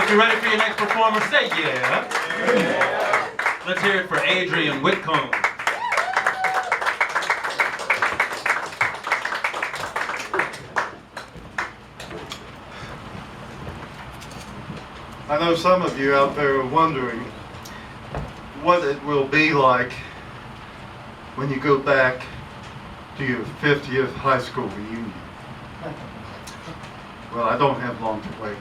If you're ready for your next performer, say yeah. Let's hear it for Adrian Whitcomb. I know some of you out there are wondering what it will be like when you go back to your 50th high school reunion. Well, I don't have long to wait.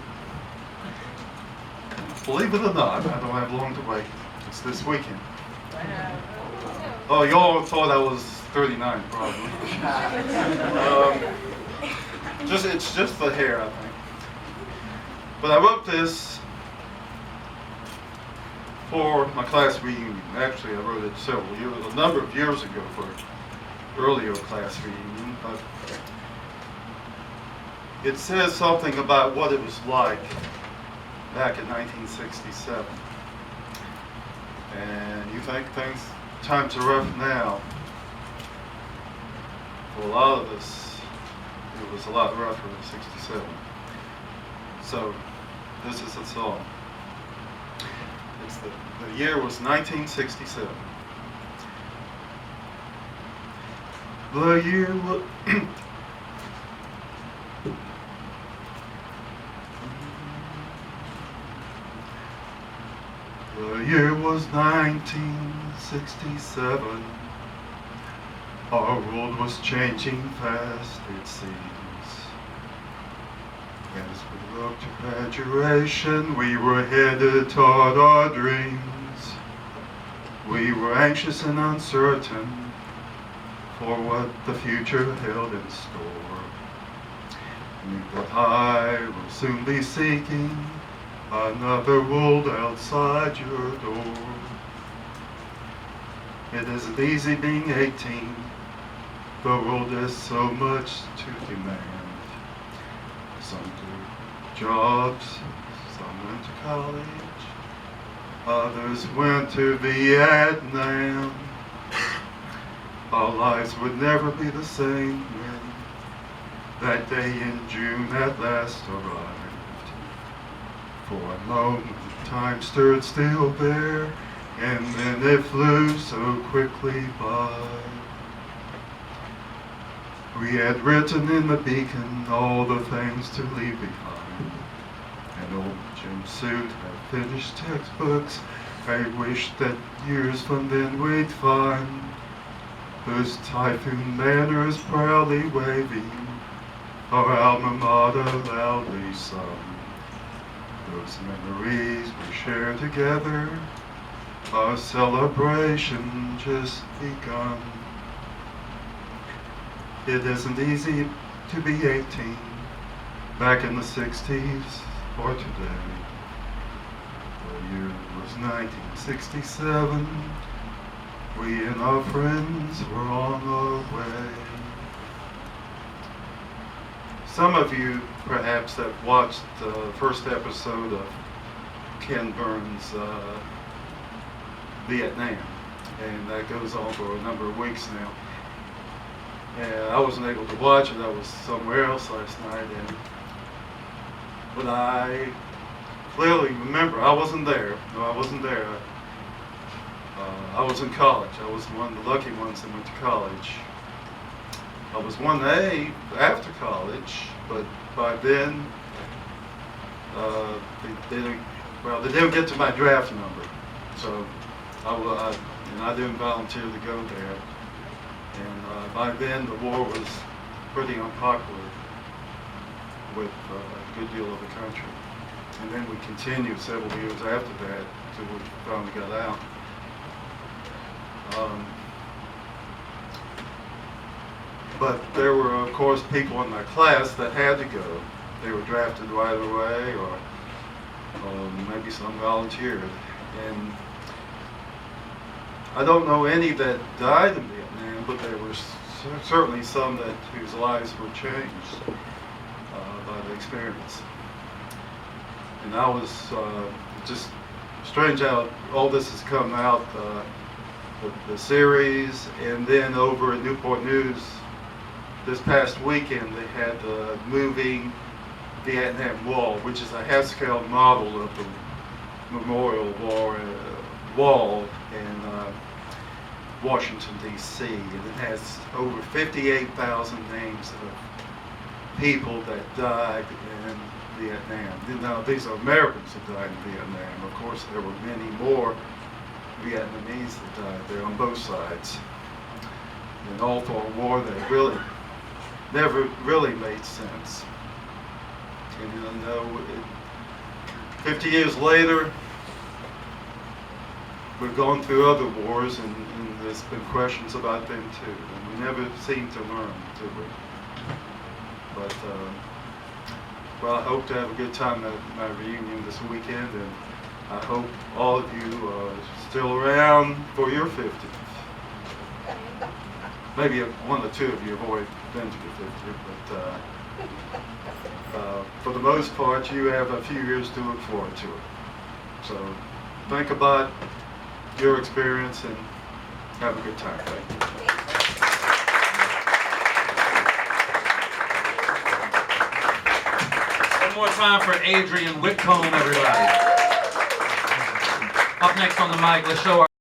Believe it or not, I don't have long to wait. It's this weekend. Oh, y'all thought I was 39, probably. It's just the hair, I think. But I wrote this for my class reunion. Actually, I wrote it a number of years ago for an earlier class reunion. But it says something about what it was like back in 1967. And you think times are rough now. For a lot of us, it was a lot rougher in 67. So, this is a song. The year was 1967. The year was the year was 1967. Our world was changing fast, it seems. As we looked to graduation, we were headed toward our dreams. We were anxious and uncertain for what the future held in store. Knew that I will soon be seeking another world outside your door. It isn't easy being 18. The world has so much to demand. Some do jobs, some went to college, others went to Vietnam. Our lives would never be the same when that day in June at last arrived. For a moment time stood still there, and then it flew so quickly by. We had written in the beacon all the things to leave behind. An old gym suit, had finished textbooks. I wished that years from then we'd find those typhoon banners proudly waving, our alma mater loudly sung. Those memories we shared together, our celebration just begun. It isn't easy to be 18 back in the 60s or today. The year was 1967. We and our friends were on our way. Some of you perhaps have watched the first episode of Ken Burns' Vietnam, and that goes on for a number of weeks now. And I wasn't able to watch it. I was somewhere else last night, but I clearly remember I wasn't there. No, I wasn't there. I was in college. I was one of the lucky ones that went to college. I was 1A after college, but by then they didn't get to my draft number, so I didn't volunteer to go there. And by then, the war was pretty unpopular with a good deal of the country. And then we continued several years after that until we finally got out. But there were, of course, people in my class that had to go. They were drafted right away, or maybe some volunteered. And I don't know any that died in Vietnam, but there were certainly some whose lives were changed by the experience. And I was just strange how all this has come out, the series, and then over at Newport News this past weekend they had the movie Vietnam Wall, which is a half-scale model of the Memorial Wall in Washington, D.C. And it has over 58,000 names of people that died in Vietnam. Now, these are Americans that died in Vietnam. Of course, there were many more Vietnamese that died there on both sides. And all for a war that really never really made sense. And 50 years later, we've gone through other wars, and there's been questions about them too. And we never seem to learn, do we? But, well, I hope to have a good time at my reunion this weekend, and I hope all of you are still around for your 50th. Maybe one or two of you have already been to your 50th, but for the most part, you have a few years to look forward to it. So think about your experience and have a good time. Thank you. One more time for Adrian Whitcomb, everybody. Up next on the mic, let's show our